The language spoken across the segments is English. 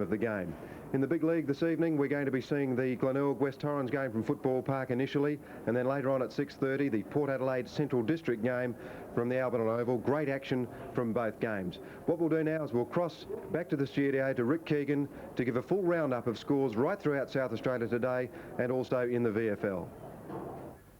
of the game. In the big league this evening, we're going to be seeing the Glenelg West Torrens game from Football Park initially, and then later on at 6:30 the Port Adelaide Central District game from the Albion Oval. Great action from both games. What we'll do now is we'll cross back to the studio to Rick Keegan to give a full roundup of scores right throughout South Australia today and also in the VFL.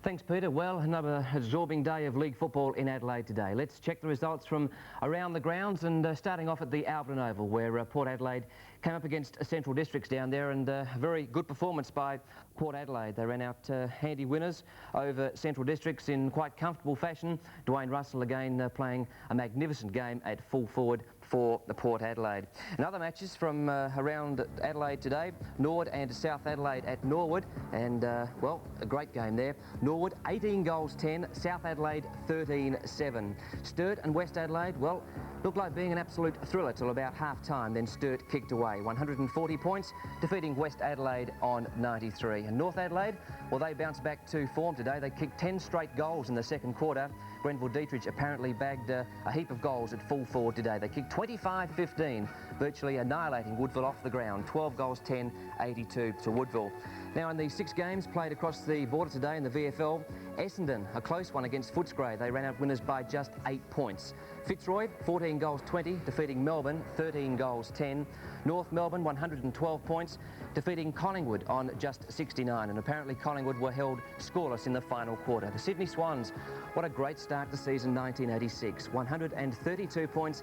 Thanks, Peter. Well, another absorbing day of league football in Adelaide today. Let's check the results from around the grounds, and starting off at the Albion Oval, where Port Adelaide came up against Central Districts down there, and a very good performance by Port Adelaide. They ran out handy winners over Central Districts in quite comfortable fashion. Dwayne Russell again playing a magnificent game at full forward for the Port Adelaide. And other matches from around Adelaide today, Norwood and South Adelaide at Norwood, and well, a great game there. Norwood 18 goals 10, South Adelaide 13-7. Sturt and West Adelaide, well, looked like being an absolute thriller till about half-time, then Sturt kicked away. 140 points, defeating West Adelaide on 93. And North Adelaide, well, they bounced back to form today. They kicked 10 straight goals in the second quarter. Grenville Dietrich apparently bagged a heap of goals at full forward today. They kicked 25-15, virtually annihilating Woodville off the ground. 12 goals 10, 82 to Woodville. Now, in the 6 games played across the border today in the VFL, Essendon, a close one against Footscray. They ran out winners by just 8 points. Fitzroy, 14 goals 20, defeating Melbourne, 13 goals 10. North Melbourne, 112 points, defeating Collingwood on just 69. And apparently Collingwood were held scoreless in the final quarter. The Sydney Swans, what a great start to season 1986. 132 points,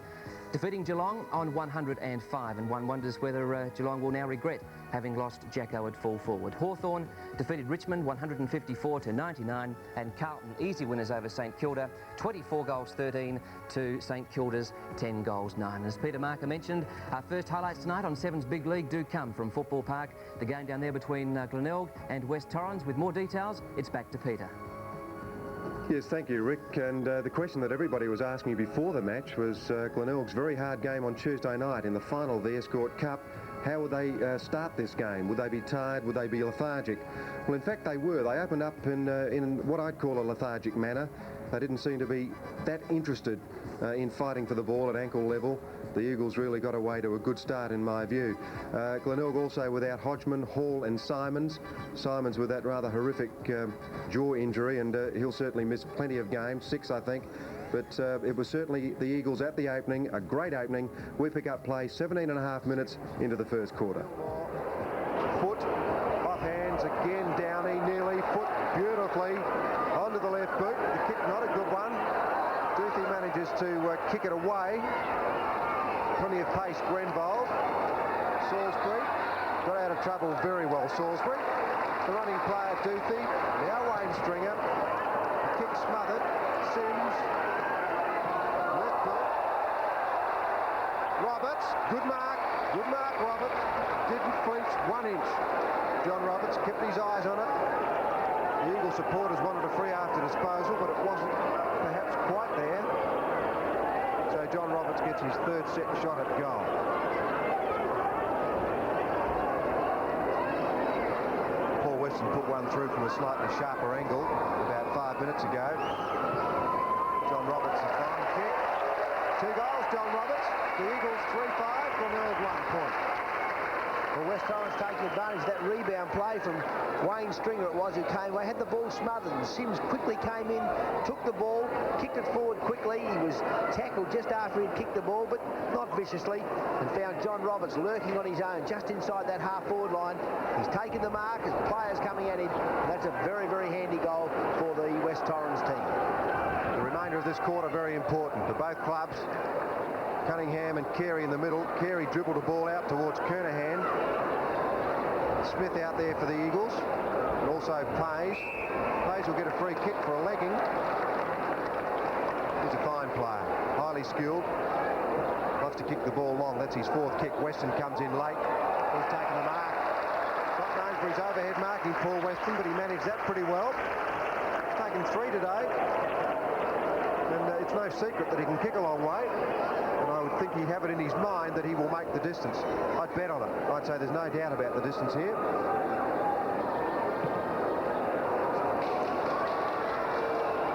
defeating Geelong on 105. And one wonders whether Geelong will now regret having lost Jacko at full forward. Hawthorn defeated Richmond 154-99, and Carlton easy winners over St Kilda, 24 goals 13 to St Kilda's 10 goals 9. As Peter Marker mentioned, our first highlights tonight on Seven's Big League do come from Football Park, the game down there between Glenelg and West Torrens. With more details, it's back to Peter. Yes, thank you, Rick. And the question that everybody was asking before the match was Glenelg's very hard game on Tuesday night in the final of the Escort Cup. How would they start this game? Would they be tired? Would they be lethargic? Well, in fact, they were. They opened up in what I'd call a lethargic manner. They didn't seem to be that interested in fighting for the ball at ankle level. The Eagles really got away to a good start, in my view. Glenelg also without Hodgman, Hall and Simons. Simons with that rather horrific jaw injury, and he'll certainly miss plenty of games, 6, I think. But it was certainly the Eagles at the opening, a great opening. We pick up play 17.5 minutes into the first quarter. Foot, off hands again, Downey, nearly, foot beautifully onto the left boot. The kick, not a good one. Duthie manages to kick it away. Plenty of pace, Grenville. Salisbury got out of trouble very well, Salisbury. The running player, Duthie. Now Wayne Stringer. The kick smothered. Sims. Left foot. Roberts. Good mark, Roberts. Didn't flinch 1 inch. John Roberts kept his eyes on it. The Eagle supporters wanted a free after disposal, but it wasn't perhaps quite there. So John Roberts gets his 3rd set shot at goal. Paul Weston put one through from a slightly sharper angle about 5 minutes ago. John Roberts' fine kick. 2 goals, John Roberts. The Eagles 3-5, Glenelg 1 point. Well, West Torrens taking advantage of that rebound play from Wayne Stringer, it was, who came away, had the ball smothered, and Sims quickly came in, took the ball, kicked it forward quickly. He was tackled just after he'd kicked the ball, but not viciously, and found John Roberts lurking on his own just inside that half-forward line. He's taken the mark as players coming at him. That's a very, very handy goal for the West Torrens team. The remainder of this quarter very important for both clubs. Cunningham and Carey in the middle. Carey dribbled the ball out towards Kernahan. Smith out there for the Eagles, and also Pays. Pays will get a free kick for a legging. He's a fine player, highly skilled. Loves to kick the ball long. That's his 4th kick. Weston comes in late. He's taken the mark. Not known for his overhead marking, Paul Weston, but he managed that pretty well. He's taken 3 today, and it's no secret that he can kick a long way. I would think he'd have it in his mind that he will make the distance. I'd bet on it. I'd say there's no doubt about the distance here.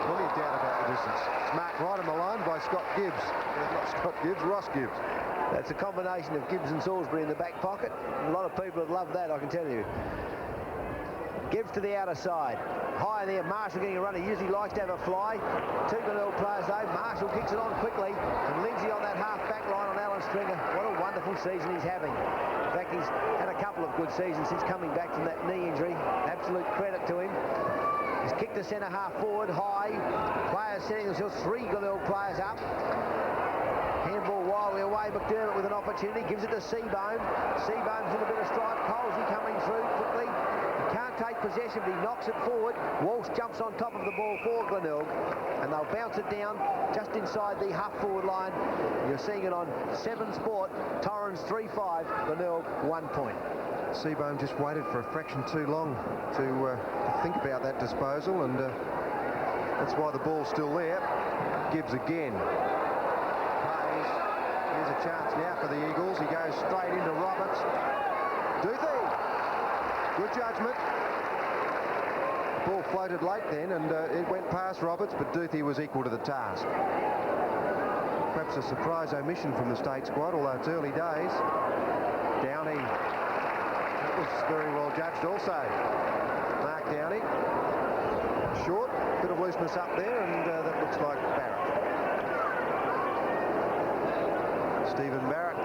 Plenty of doubt about the distance. It's marked right on the line by Scott Gibbs. Not Scott Gibbs, Ross Gibbs. That's a combination of Gibbs and Salisbury in the back pocket. A lot of people have loved that, I can tell you. Gibbs to the outer side. High there, Marshall getting a run. He usually likes to have a fly. Two Glenelg players though. Marshall kicks it on quickly. And Lindsay on that half-back line on Alan Stringer. What a wonderful season he's having. In fact, he's had a couple of good seasons since coming back from that knee injury. Absolute credit to him. He's kicked the centre half forward, high. Players setting themselves, three Glenelg players up. Handball wildly away. McDermott with an opportunity. Gives it to Seabohm. Seabohm's in a bit of strife. Colesy coming through quickly. Can't take possession, but he knocks it forward. Walsh jumps on top of the ball for Glenelg, and they'll bounce it down just inside the half-forward line. You're seeing it on 7 Sport. Torrens 3-5, Glenelg 1 point. Seabohm just waited for a fraction too long to think about that disposal, and that's why the ball's still there. Gibbs again. Here's a chance now for the Eagles. He goes straight into Roberts. Duthie. Good judgment. The ball floated late then, and it went past Roberts, but Duthie was equal to the task. Perhaps a surprise omission from the state squad, although it's early days. Downey. That was very well judged also. Mark Downey. Short. Bit of looseness up there, and that looks like Barrett. Stephen Barrett.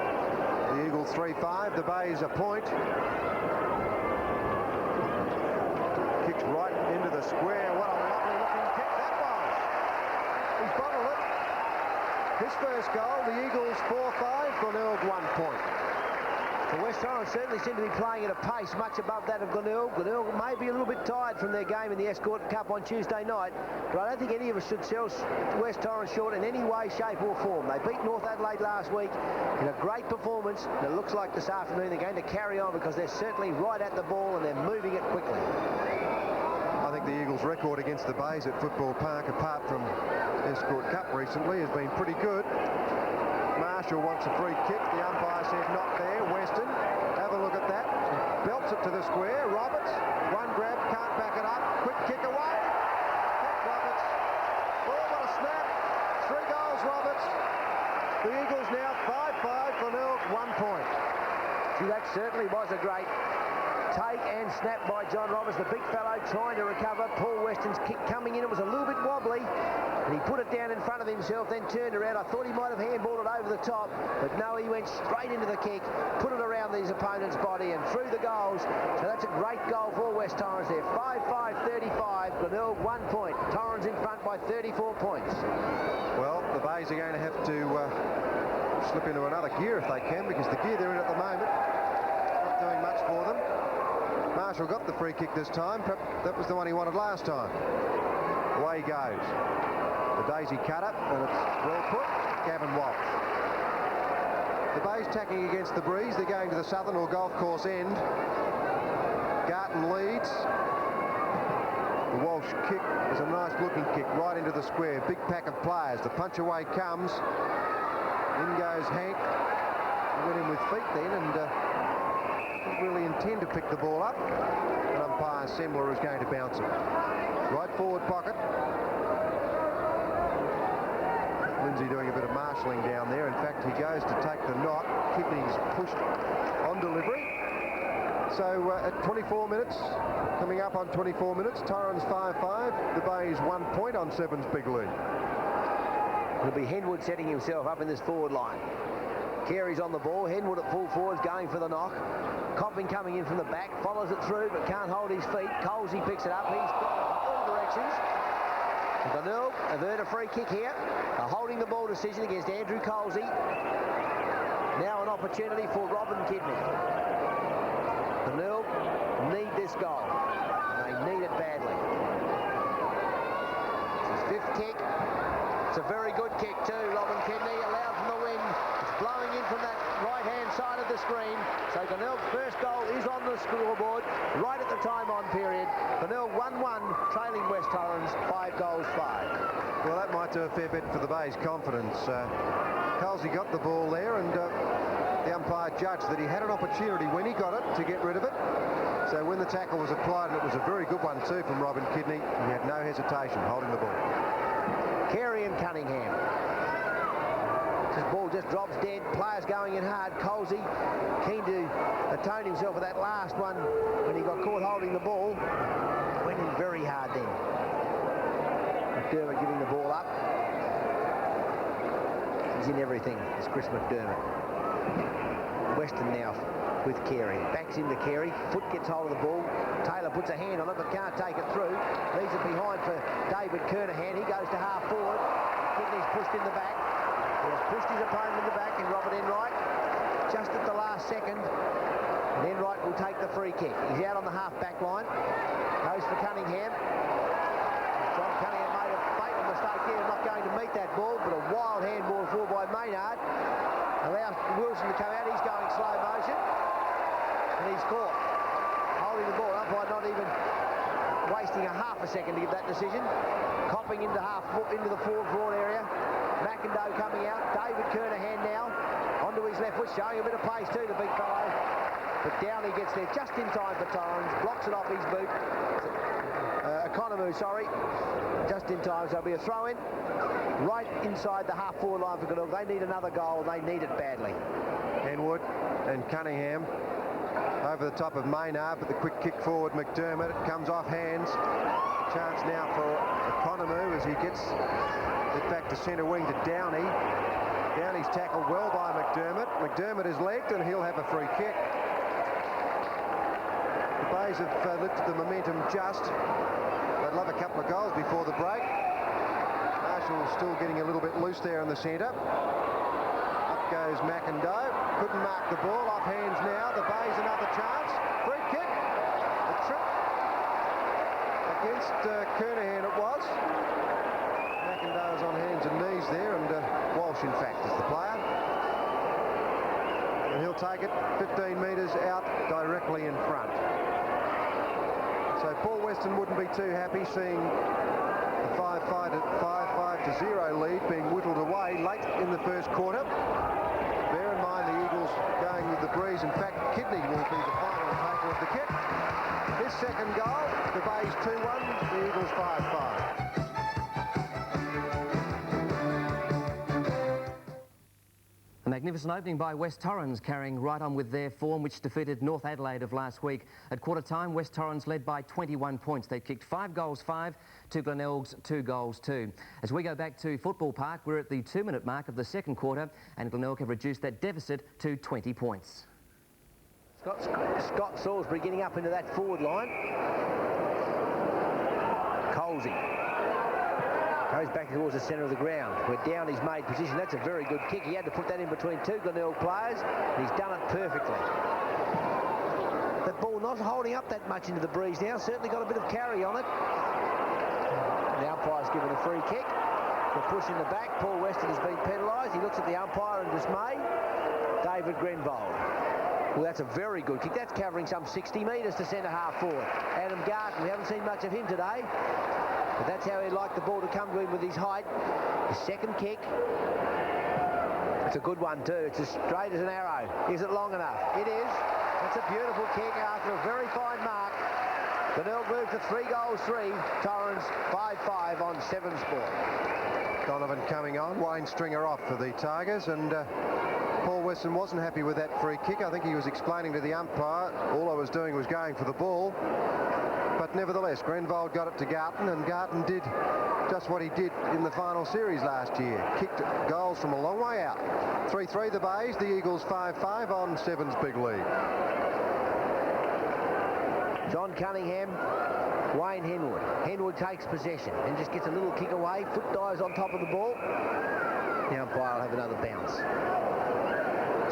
The Eagles 3-5. The Bays a point. Kicks right into the square. What a lovely looking kick that was. He's bottled it. His first goal, the Eagles 4-5, Glenelg 1 point. The West Torrens certainly seem to be playing at a pace much above that of Glenelg. Glenelg may be a little bit tired from their game in the Escort Cup on Tuesday night, but I don't think any of us should sell West Torrens short in any way, shape or form. They beat North Adelaide last week in a great performance, and it looks like this afternoon they're going to carry on because they're certainly right at the ball and they're moving it quickly. I think the Eagles' record against the Bays at Football Park, apart from Escort Cup recently, has been pretty good. Marshall wants a free kick. The umpire said not there. Weston, have a look at that. Belts it to the square. Roberts, one grab, can't back it up. Quick kick away. Kick Roberts. Oh, what a snap. 3 goals, Roberts. The Eagles now 5-5, Glenelg 1 point. Gee, that certainly was a great take and snap by John Roberts, the big fellow trying to recover. Paul Weston's kick coming in, it was a little bit wobbly, and he put it down in front of himself, then turned around. I thought he might have handballed it over the top, but no, he went straight into the kick, put it around his opponent's body and through the goals. So that's a great goal for West Torrens there. 5-5-35, Glenelg 1 point. Torrens in front by 34 points. Well, the Bays are going to have to slip into another gear if they can, because the gear they're in at the moment not doing much for them. Marshall got the free kick this time. Perhaps that was the one he wanted last time. Away he goes. The daisy cutter, and it's well put. Gavin Walsh. The Bays tacking against the breeze. They're going to the southern or golf course end. Garton leads. The Walsh kick is a nice looking kick right into the square. Big pack of players. The punch away comes. In goes Hank. He went in with feet then, and didn't really intend to pick the ball up. And umpire Semler is going to bounce it. Right forward pocket. Lindsay doing a bit of marshalling down there. In fact, he goes to take the knock. Kidney's pushed on delivery. So at 24 minutes, coming up on 24 minutes, Torrens 5-5. The Bays 1 point on 7's big lead. It'll be Henwood setting himself up in this forward line. Carey's on the ball. Henwood at full forwards going for the knock. Copping coming in from the back, follows it through but can't hold his feet. Colesy picks it up. He's got all directions. Glenelg have earned a free kick here. A holding the ball decision against Andrew Colesy. Now an opportunity for Robin Kidney. Glenelg need this goal. They need it badly. It's his 5th kick. It's a very good kick too. Robin Kidney allowed from the wind. It's blowing in from that right-hand side of the screen. So Glenelg's first goal is on the scoreboard right at the time-on period. Glenelg 1-1, trailing West Torrens 5 goals 5. Well, that might do a fair bit for the Bays' confidence. Colesy got the ball there, and the umpire judged that he had an opportunity when he got it to get rid of it. So when the tackle was applied, and it was a very good one too from Robin Kidney, he had no hesitation holding the ball. Carey and Cunningham. This ball just drops dead. Players going in hard. Colsey keen to atone himself for that last one when he got caught holding the ball. Went in very hard then. McDermott giving the ball up. He's in everything. It's Chris McDermott. Weston now with Carey. Backs into Carey. Foot gets hold of the ball. Taylor puts a hand on it but can't take it through. Leaves it behind for David Kernahan. He goes to half forward. Kidney's pushed in the back. He has pushed his opponent in the back in Robert Enright. Just at the last second. And Enright will take the free kick. He's out on the half back line. Goes for Cunningham. John Cunningham made a fatal mistake here, not going to meet that ball, but a wild handball forward by Maynard. Allows Wilson to come out. He's going slow motion. And he's caught. Holding the ball up by not even wasting a half a second to give that decision. Copping into the forward area. McIndoe coming out. David Kernahan now onto his left foot, showing a bit of pace too, the big fellow. But Downey gets there just in time for Torrens. Blocks it off his boot. Economou, sorry. Just in time, so it'll be a throw-in right inside the half-forward line for Glenelg. They need another goal, and they need it badly. Henwood and Cunningham over the top of Maynard, but the quick kick forward, McDermott. It comes off hands. Chance now for Economou as he gets it back to centre wing to Downey. Downey's tackled well by McDermott. McDermott is legged, and he'll have a free kick. The Bays have lifted the momentum just. They'd love a couple of goals before the break. Marshall's still getting a little bit loose there in the centre. Up goes McIndoe. Couldn't mark the ball. Off hands now. The Bays another chance. Free kick. A trip against Kernahan it was. McIndoe is on hands and knees there, and Walsh in fact is the player. And he'll take it 15 metres out directly in front. So Paul Weston wouldn't be too happy seeing the 5-5 to 0 lead being whittled away late in the first quarter. Bear in mind the Eagles going with the breeze. In fact, Kidney will be the final taker of the kick. His second goal, the Bays 2-1, the Eagles 5-5. A magnificent opening by West Torrens, carrying right on with their form, which defeated North Adelaide of last week. At quarter time, West Torrens led by 21 points. They kicked 5 goals 5 to Glenelg's 2 goals 2. As we go back to Football Park, we're at the 2-minute mark of the second quarter, and Glenelg have reduced that deficit to 20 points. Scott Salisbury getting up into that forward line. Colsey goes back towards the centre of the ground where Downey's made position. That's a very good kick. He had to put that in between 2 Glenelg players, and he's done it perfectly. The ball not holding up that much into the breeze now. Certainly got a bit of carry on it. The umpire's given a free kick. The push in the back. Paul Weston has been penalised. He looks at the umpire in dismay. David Glenelg. Well, that's a very good kick. That's covering some 60 metres to centre half forward. Adam Garton, we haven't seen much of him today. But that's how he'd like the ball to come to him with his height. The second kick. It's a good one too. It's as straight as an arrow. Is it long enough? It is. That's a beautiful kick after a very fine mark. Glenelg moves to 3 goals 3. Torrens 5-5 on 7 Sport. Donovan coming on. Wayne Stringer off for the Tigers, and Paul Weston wasn't happy with that free kick. I think he was explaining to the umpire, all I was doing was going for the ball. But nevertheless, Grenvold got it to Garton, and Garton did just what he did in the final series last year. Kicked goals from a long way out. 3-3 the Bays, the Eagles 5-5 on 7's big lead. John Cunningham, Wayne Henwood. Henwood takes possession and just gets a little kick away. Foot dives on top of the ball. The umpire will have another bounce.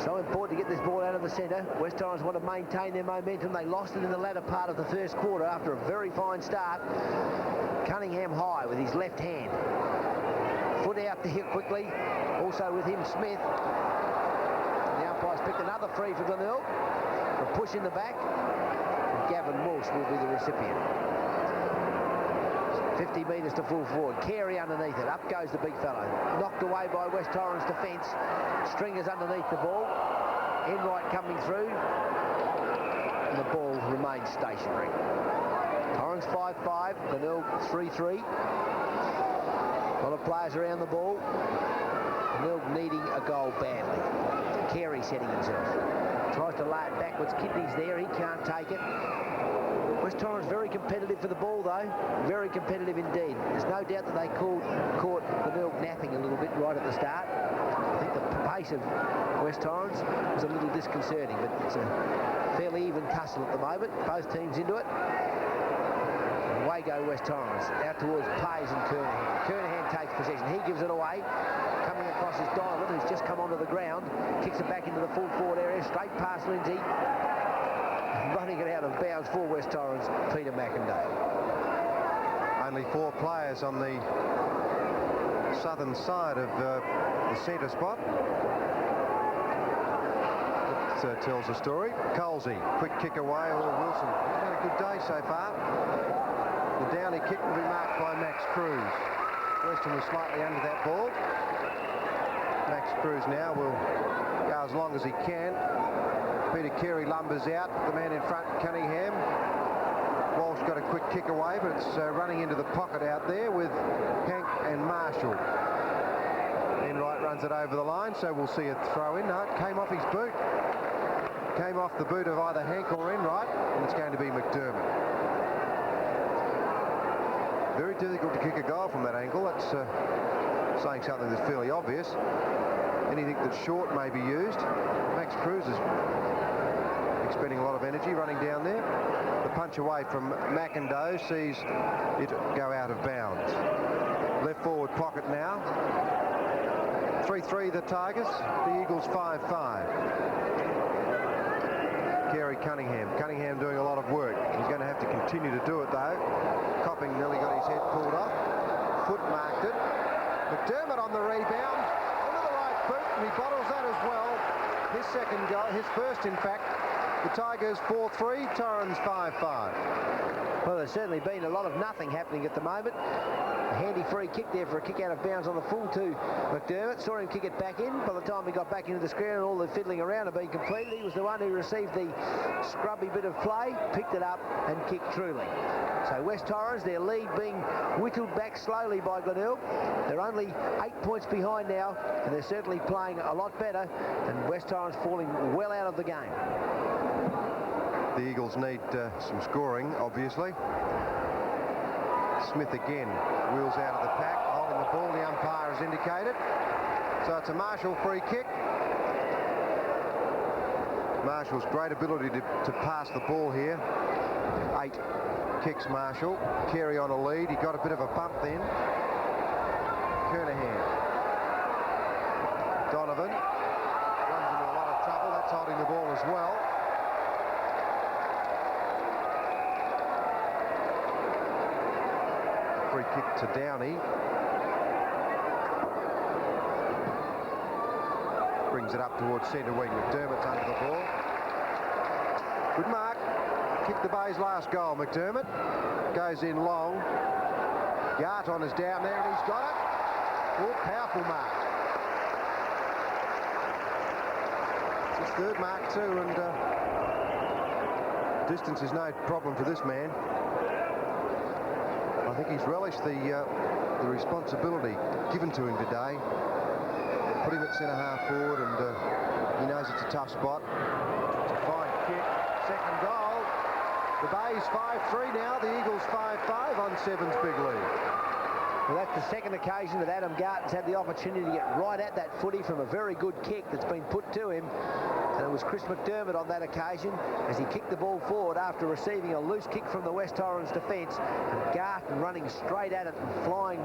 So important to get this ball out of the centre. West Torrens want to maintain their momentum. They lost it in the latter part of the first quarter after a very fine start. Cunningham high with his left hand. Foot out to hit quickly. Also with him, Smith. The umpire's picked another free for Glenelg. A push in the back. And Gavin Walsh will be the recipient. 50 metres to full forward. Carey underneath it. Up goes the big fellow. Knocked away by West Torrens defence. Stringer's underneath the ball. Enright coming through. And the ball remains stationary. Torrens 5-5, Glenelg 3-3. A lot of players around the ball. Glenelg needing a goal badly. Carey setting himself. Tries to lay it backwards. Kidney's there. He can't take it. West Torrens very competitive for the ball, though. Very competitive indeed. There's no doubt that they caught Glenelg napping a little bit right at the start. I think the pace of West Torrens was a little disconcerting, but it's a fairly even tussle at the moment. Both teams into it. Away go West Torrens. Out towards Pays and Kernahan. Kernahan takes possession. He gives it away. Coming across is Donovan, who's just come onto the ground. Kicks it back into the full forward area. Straight past Lindsay. Running it out of bounds for West Torrens, Peter McIndoe. Only 4 players on the southern side of the centre spot. That tells the story. Colsey, quick kick away. Oh, Wilson, he's had a good day so far. The downy kick will be marked by Max Cruz. Weston was slightly under that ball. Max Cruz now will go as long as he can. Peter Carey lumbers out. The man in front, Cunningham. Walsh got a quick kick away, but it's running into the pocket out there with Hank and Marshall. Enright runs it over the line, so we'll see a throw in. No, it came off his boot. Came off the boot of either Hank or Enright, and it's going to be McDermott. Very difficult to kick a goal from that angle. That's saying something that's fairly obvious. Anything that's short may be used. Max Cruz is expending a lot of energy running down there. The punch away from McIndoe sees it go out of bounds. Left forward pocket now. 3-3 the Tigers. The Eagles 5-5. Carey Cunningham. Cunningham doing a lot of work. He's going to have to continue to do it though. Copping nearly got his head pulled off. Foot marked it. McDermott on the rebound. Onto the right foot, and he bottles that as well. His second goal, his first in fact. The Tigers 4-3, Torrens 5-5. Well, there's certainly been a lot of nothing happening at the moment. A handy free kick there for a kick out of bounds on the full to McDermott. Saw him kick it back in. By the time he got back into the square and all the fiddling around had been completed, he was the one who received the scrubby bit of play, picked it up and kicked truly. So West Torrens, their lead being whittled back slowly by Glenelg. They're only 8 points behind now, and they're certainly playing a lot better, and West Torrens falling well out of the game. The Eagles need some scoring, obviously. Smith again wheels out of the pack, holding the ball, the umpire has indicated. So it's a Marshall free kick. Marshall's great ability to pass the ball here. 8 kicks Marshall. Carey on a lead. He got a bit of a bump then. Kernahan. Donovan runs into a lot of trouble. That's holding the ball as well. Free kick to Downey. Brings it up towards centre wing. McDermott's under the ball. Good mark. Kicked the Bay's last goal. McDermott goes in long. Garton is down there and he's got it. Oh, powerful mark. It's his third mark too, and distance is no problem for this man. I think he's relished the responsibility given to him today. Put him at centre-half forward, and he knows it's a tough spot. It's a fine kick. Second goal. The Bays 5-3 now. The Eagles 5-5 on Seven's big lead. Well, that's the second occasion that Adam Garton's had the opportunity to get right at that footy from a very good kick that's been put to him. And it was Chris McDermott on that occasion as he kicked the ball forward after receiving a loose kick from the West Torrens defence. And Garton running straight at it and flying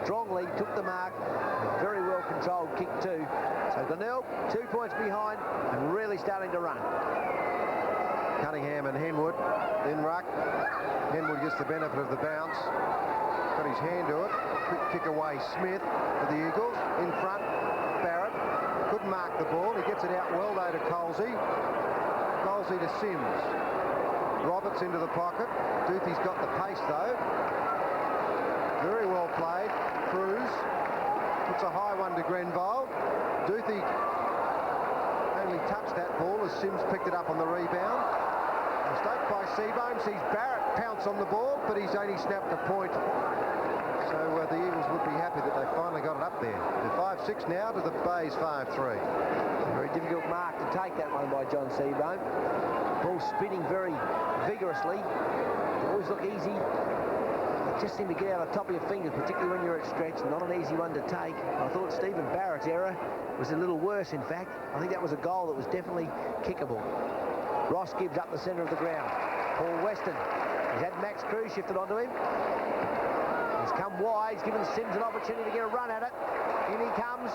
strongly, took the mark. A very well controlled kick too. So Glenelg 2 points behind and really starting to run. Cunningham and Henwood in ruck. Henwood gets the benefit of the bounce. Got his hand to it. Quick kick away Smith for the Eagles. In front, Barrett. Couldn't mark the ball. He gets it out well though to Colsey. Colsey to Sims. Roberts into the pocket. Duthie's got the pace though. Very well played. Cruz puts a high one to Grenville. Duthie only touched that ball as Sims picked it up on the rebound. Mistake by Seabohm sees Barrett pounce on the ball, but he's only snapped a point. So the Eagles would be happy that they finally got it up there. They're 5-6 now to the Bays 5-3. Very difficult mark to take that one by John Seabohm. Ball spinning very vigorously. They always look easy. They just seem to get out on top of your fingers, particularly when you're at stretch. Not an easy one to take. I thought Stephen Barrett's error was a little worse, in fact. I think that was a goal that was definitely kickable. Ross Gibbs up the centre of the ground. Paul Weston. He's had Max Cruz shifted onto him. He's come wide. He's given Sims an opportunity to get a run at it. In he comes.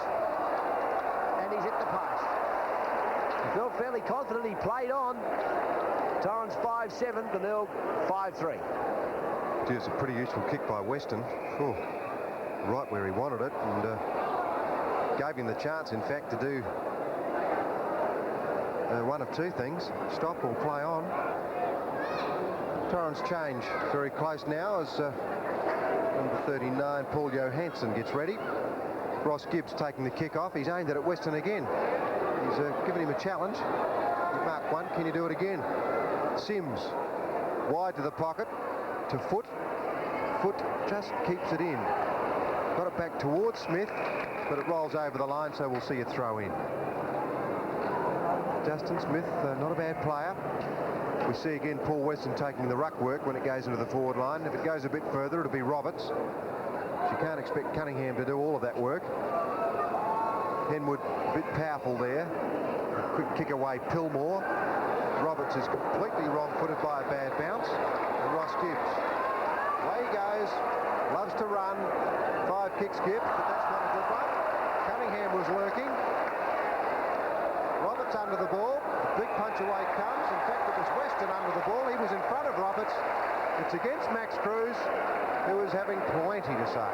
And he's hit the post. He felt fairly confident. He played on. Torrens 5-7. Glenelg 5-3. Gee, it's a pretty useful kick by Weston. Oh, right where he wanted it. And gave him the chance, in fact, to do one of two things. Stop or play on. Torrens change very close now as number 39, Paul Johansson, gets ready. Ross Gibbs taking the kick off. He's aimed it at Weston again. He's given him a challenge. You mark one, can you do it again? Sims, wide to the pocket, to Foot. Foot just keeps it in. Got it back towards Smith, but it rolls over the line, so we'll see a throw in. Justin Smith, not a bad player. We see again Paul Weston taking the ruck work when it goes into the forward line. If it goes a bit further, it'll be Roberts. You can't expect Cunningham to do all of that work. Henwood a bit powerful there. A quick kick away, Pillmore. Roberts is completely wrong-footed by a bad bounce. And Ross Gibbs. Away he goes. Loves to run. 5 kicks Gibbs, but that's not a good one. Cunningham was lurking. Roberts under the ball. The big punch away comes. In fact, it was Weston under the ball. He was in front of Roberts. It's against Max Cruz, who is having plenty to say.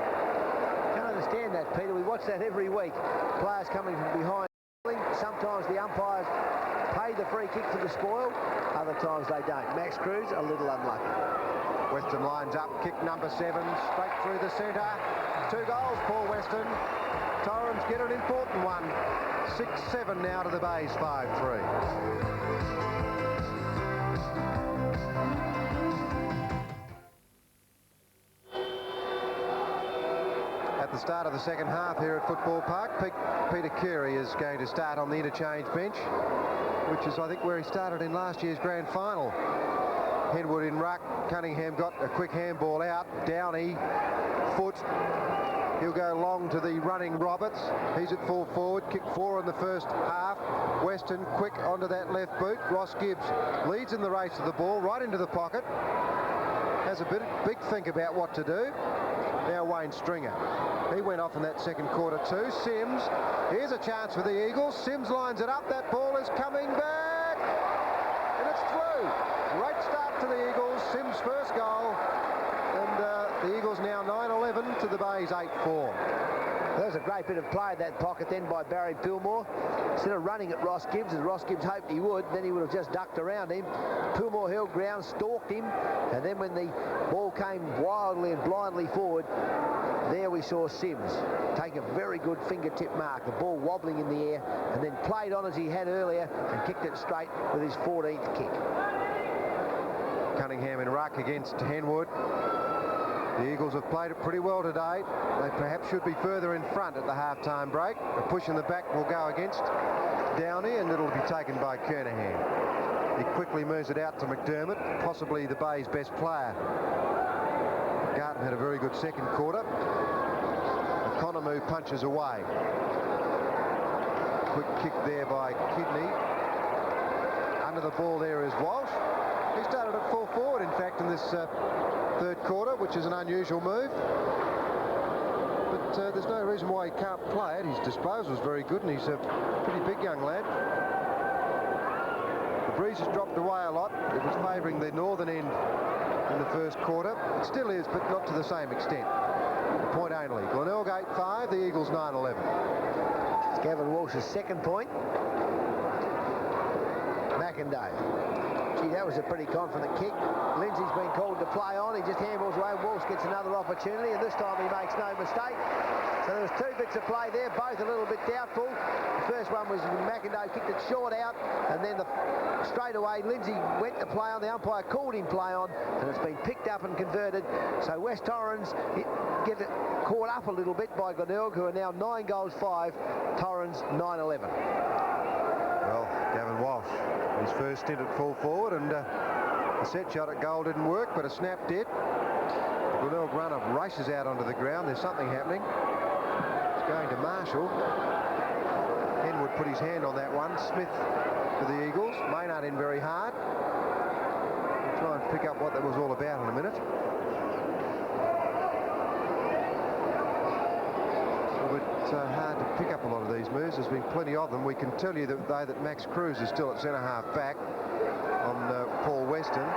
Can't understand that, Peter. We watch that every week. Players coming from behind. Sometimes the umpires pay the free kick for the spoil. Other times they don't. Max Cruz, a little unlucky. Weston lines up. Kick number 7. Straight through the centre. 2 goals, Paul Weston. Torrens get an important one. 6-7 now to the Bays, 5-3. At the start of the second half here at Football Park, Peter Carey is going to start on the interchange bench, which is, I think, where he started in last year's grand final. Henwood in ruck. Cunningham got a quick handball out. Downey, Foot. He'll go long to the running Roberts. He's at full forward. Kick 4 in the first half. Weston quick onto that left boot. Ross Gibbs leads in the race to the ball, right into the pocket. Has a big think about what to do. Now Wayne Stringer. He went off in that second quarter too. Sims. Here's a chance for the Eagles. Sims lines it up. That ball is coming back. And it's through. Great start to the Eagles. Sims' first goal. And the Eagles now 9-11 to the Bays 8-4. That was a great bit of play in that pocket then by Barry Pillmore. Instead of running at Ross Gibbs, as Ross Gibbs hoped he would, then he would have just ducked around him. Pillmore held ground, stalked him, and then when the ball came wildly and blindly forward, there we saw Sims take a very good fingertip mark, the ball wobbling in the air, and then played on as he had earlier and kicked it straight with his 14th kick. Cunningham in ruck against Henwood. The Eagles have played it pretty well today. They perhaps should be further in front at the half-time break. A push in the back will go against Downey, and it'll be taken by Kernahan. He quickly moves it out to McDermott, possibly the Bay's best player. Garton had a very good second quarter. Economou punches away. Quick kick there by Kidney. Under the ball there is Walsh. He started at full forward, in fact, in this third quarter, which is an unusual move. But there's no reason why he can't play it. His disposal is very good, and he's a pretty big young lad. The breeze has dropped away a lot. It was favouring the northern end in the first quarter. It still is, but not to the same extent. A point only. Glenelg 8-5, the Eagles 9-11. It's Gavin Walsh's second point. McIndoe. Gee, that was a pretty confident kick. Lindsay's been called to play on. He just handballs away. Walsh gets another opportunity, and this time he makes no mistake. So there was 2 bits of play there, both a little bit doubtful. The first one was McIndoe kicked it short out, and then straight away Lindsay went to play on. The umpire called him play on, and it's been picked up and converted. So West Torrens get it caught up a little bit by Glenelg, who are now 9 goals 5, Torrens 9-11. Well, Gavin Walsh, his first stint at full forward, and a set shot at goal didn't work, but a snap did. The Glenelg runner races out onto the ground. There's something happening. It's going to Marshall. Henwood put his hand on that one. Smith for the Eagles. Maynard in very hard. We'll try and pick up what that was all about in a minute. A little bit hard to pick up a lot of these moves. There's been plenty of them. We can tell you that, though, that Max Cruz is still at centre-half back on Paul Weston.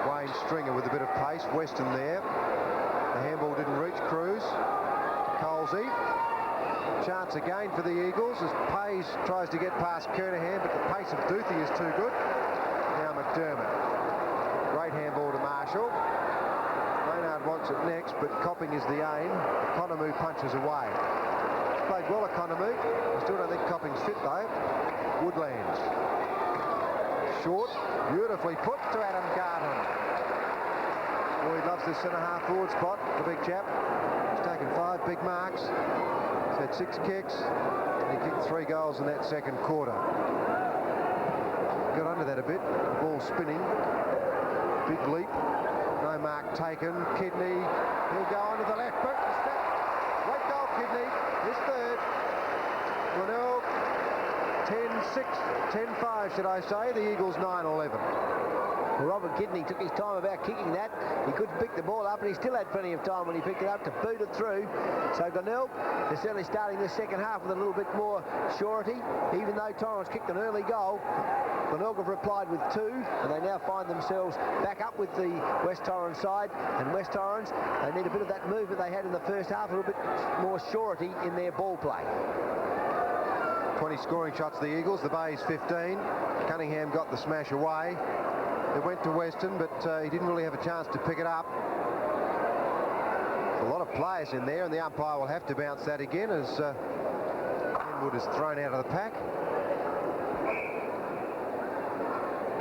Wayne Stringer with a bit of pace. Weston there. The handball didn't reach Cruz. Colsey. Chance again for the Eagles as Pays tries to get past Kernahan, but the pace of Duthie is too good. Now McDermott. Great handball to Marshall. Maynard wants it next, but Copping is the aim. Economou punches away. Played well, Economou. I still don't think Copping's fit, though. Woodlands. Short. Beautifully put to Adam Garden. Boy, he loves this centre-half forward spot, the big chap. He's taken 5 big marks. He's had 6 kicks, and he kicked 3 goals in that second quarter. Got under that a bit, the ball spinning. Big leap, no mark taken. Kidney, he'll go onto the left boot. Great goal, Kidney, his third. Glenelg, 10-6, 10-5 should I say, the Eagles 9-11. Well, Robert Kidney took his time about kicking that. He couldn't pick the ball up, and he still had plenty of time when he picked it up to boot it through. So Glenelg is certainly starting the second half with a little bit more surety. Even though Torrens kicked an early goal, Glenelg have replied with 2, and they now find themselves back up with the West Torrens side. And West Torrens, they need a bit of that movement they had in the first half, a little bit more surety in their ball play. 20 scoring shots the Eagles, the Bays 15. Cunningham got the smash away. It went to Weston, but he didn't really have a chance to pick it up. There's a lot of players in there, and the umpire will have to bounce that again as Henwood is thrown out of the pack.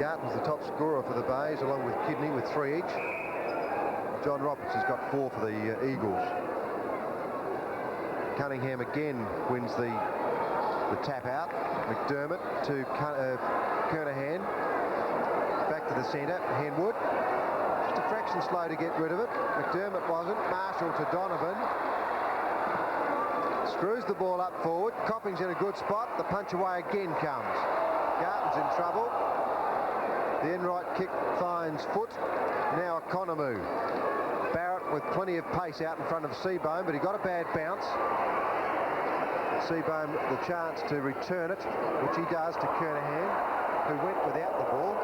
Garton's the top scorer for the Bays, along with Kidney with 3 each. John Roberts has got 4 for the Eagles. Cunningham again wins the tap out. McDermott to Kernahan. Back to the centre, Henwood. Just a fraction slow to get rid of it. McDermott wasn't. Marshall to Donovan. Screws the ball up forward. Copping's in a good spot. The punch away again comes. Garton's in trouble. The end right kick finds foot. Now Economou. Barrett with plenty of pace out in front of Seabohm, but he got a bad bounce. Seabohm the chance to return it, which he does to Kernahan, who went without the ball.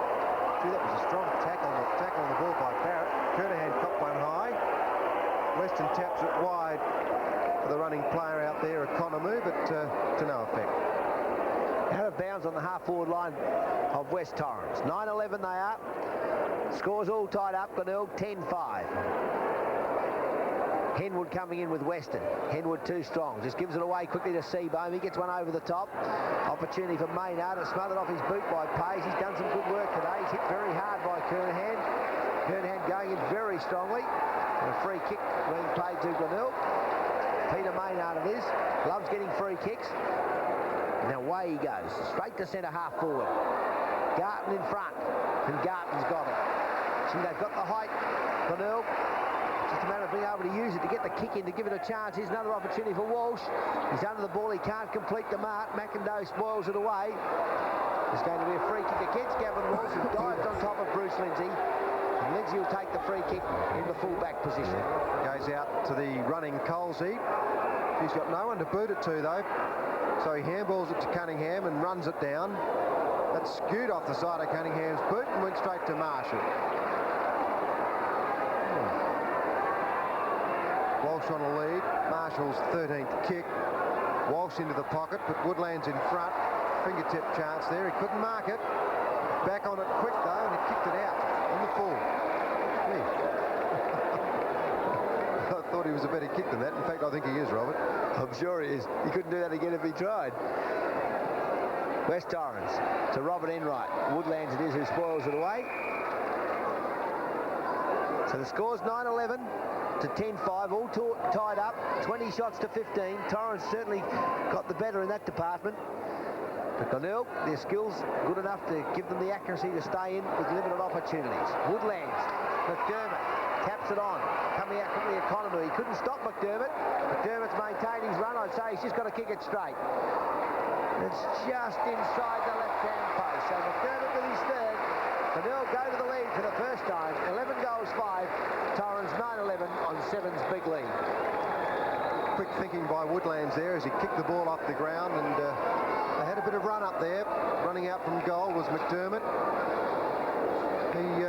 Gee, that was a strong tackle on the ball by Barrett. Kernahan copped one high. Weston taps it wide for the running player out there, Economou, but to no effect. Out of bounds on the half-forward line of West Torrens. 9-11 they are. Scores all tied up. Glenelg 10-5. Henwood coming in with Weston. Henwood too strong. Just gives it away quickly to Seabohm. He gets one over the top. Opportunity for Maynard. It's smothered off his boot by Pays. He's done some good work today. He's hit very hard by Kernahan. Kernahan going in very strongly. And a free kick being played to Glenelg. Peter Maynard it is. Loves getting free kicks. Now away he goes. Straight to centre half forward. Garton in front. And Garton's got it. See, they've got the height. Glenelg. Just a matter of being able to use it to get the kick in, to give it a chance. Here's another opportunity for Walsh. He's under the ball. He can't complete the mark. McIndoe spoils it away. There's going to be a free kick against Gavin Walsh, who dives on top of Bruce Lindsay. And Lindsay will take the free kick in the full-back position. Goes out to the running Colsey. He's got no one to boot it to, though. So he handballs it to Cunningham and runs it down. That's skewed off the side of Cunningham's boot and went straight to Marshall. Walsh on a lead. Marshall's 13th kick. Walsh into the pocket, but Woodland's in front. Fingertip chance there. He couldn't mark it. Back on it quick, though, and he kicked it out on the full. I thought he was a better kick than that. In fact, I think he is, Robert. I'm sure he is. He couldn't do that again if he tried. West Torrens to Robert Enright. Woodlands it is who spoils it away. So the score's 9-11 to 10-5, all tied up, 20 shots to 15. Torrens certainly got the better in that department. But Glenelg, their skills good enough to give them the accuracy to stay in with limited opportunities. Woodlands, McDermott taps it on, coming out from the economy. He couldn't stop McDermott. McDermott's maintained his run. I'd say he's just got to kick it straight. It's just inside the left-hand post. So McDermott with his third. Glenelg go to the lead for the first time. 11 goals, 5. Torrens 9-11 on 7's big lead. Quick thinking by Woodlands there as he kicked the ball off the ground, and they had a bit of run up there. Running out from goal was McDermott. He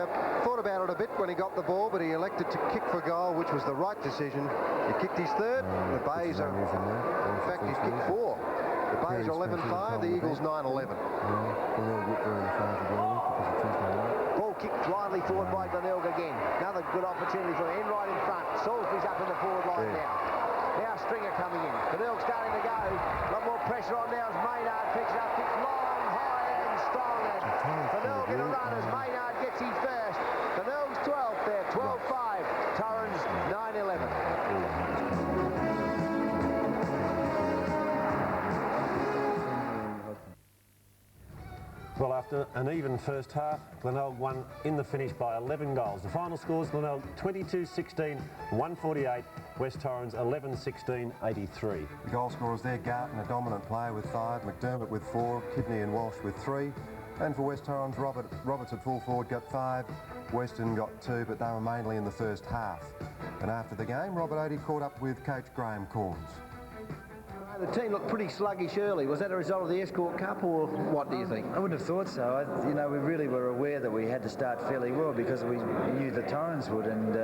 thought about it a bit when he got the ball, but he elected to kick for goal, which was the right decision. He kicked his third. The Bays are, in fact, he's kicked 4. The Bays are 11-5, the Eagles 9-11. Ball kicked blindly forward by Glenelg again. Another good opportunity for him. Enright in front. Salisbury's up in the forward line now. Now Stringer coming in. Glenelg starting to go. A lot more pressure on now as Maynard picks it up. Kicks long, high and strong. Glenelg in a run as Maynard gets his first. Glenelg's 12th there. 12-5. Torrens 9-11. Well, after an even first half, Glenelg won in the finish by 11 goals. The final scores, Glenelg 22-16, 148, West Torrens 11-16, 83. The goal scorers there, Garton, a dominant player with 5, McDermott with 4, Kidney and Walsh with 3. And for West Torrens, Roberts at full forward got 5, Weston got 2, but they were mainly in the first half. And after the game, Robert Odie caught up with coach Graham Corns. The team looked pretty sluggish early. Was that a result of the Escort Cup, or what do you think? I wouldn't have thought so. We really were aware that we had to start fairly well because we knew the Torrens would, and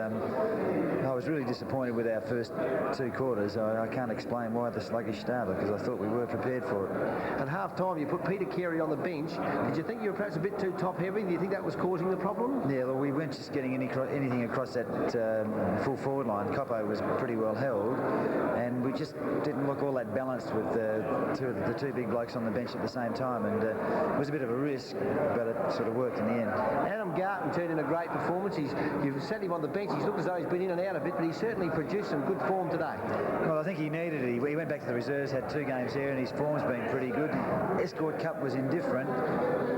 I was really disappointed with our first 2 quarters. I can't explain why the sluggish start, because I thought we were prepared for it. At half-time, you put Peter Carey on the bench. Did you think you were perhaps a bit too top-heavy? Do you think that was causing the problem? Yeah, well, we weren't just getting anything across that full forward line. Coppo was pretty well held, and we just didn't look all that balanced with the two big blokes on the bench at the same time, and it was a bit of a risk, but it sort of worked in the end. Adam Garton turned in a great performance. You've set him on the bench. He's looked as though he's been in and out a bit, but he's certainly produced some good form today. Well, I think he needed it. He went back to the reserves, had 2 games here, and his form's been pretty good. Escort Cup was indifferent,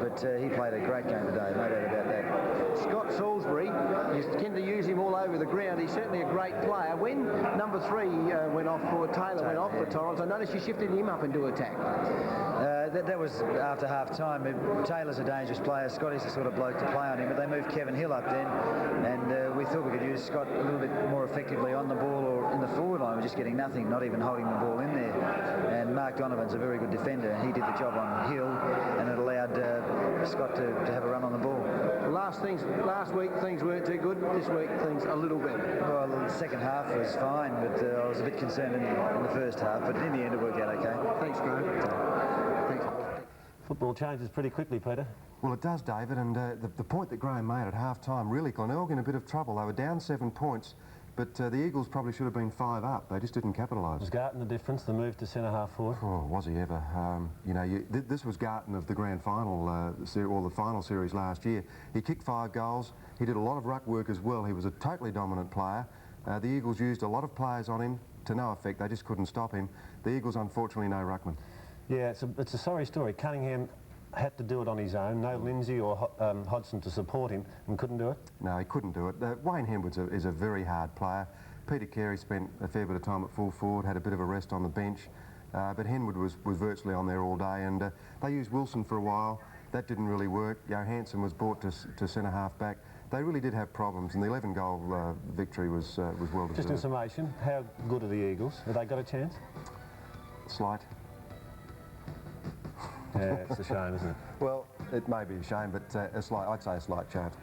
but he played a great game today, no doubt about that. Scott Salisbury, you tend to use him all over the ground. He's certainly a great player. When number 3 went off for Taylor, went off for Torrens, I noticed you shifted him up into attack. That was after half-time. Taylor's a dangerous player. Scotty's the sort of bloke to play on him, but they moved Kevin Hill up then, and we thought we could use Scott a little bit more effectively on the ball or in the forward line. We're just getting nothing, not even holding the ball in there. And Mark Donovan's a very good defender, and he did the job on Hill, and it allowed Scott to have a run on the ball. Last week things weren't too good. This week things a little better. Well, the second half was fine, but I was a bit concerned in the first half, but in the end it worked out okay. Thanks, Graham. Thanks. Football changes pretty quickly, Peter. Well, it does, David, and the point that Graham made at half-time, really, Glenelg in a bit of trouble. They were down 7 points, but the Eagles probably should have been 5 up. They just didn't capitalise. Was Garton the difference, the move to centre-half forward? Oh, was he ever. This was Garton of the grand final, or the final series last year. He kicked 5 goals. He did a lot of ruck work as well. He was a totally dominant player. The Eagles used a lot of players on him to no effect. They just couldn't stop him. The Eagles, unfortunately, no ruckman. Yeah, it's a sorry story. Cunningham had to do it on his own. No Lindsay or Hodgson to support him, and couldn't do it? No, he couldn't do it. Wayne Henwood is a very hard player. Peter Carey spent a fair bit of time at full forward, had a bit of a rest on the bench, but Henwood was virtually on there all day, and they used Wilson for a while. That didn't really work. Johansson was brought to centre-half back. They really did have problems, and the 11-goal victory was well deserved. Just in summation, how good are the Eagles? Have they got a chance? Slight. Yeah, it's a shame, isn't it? Well, it may be a shame, but I'd say a slight chance.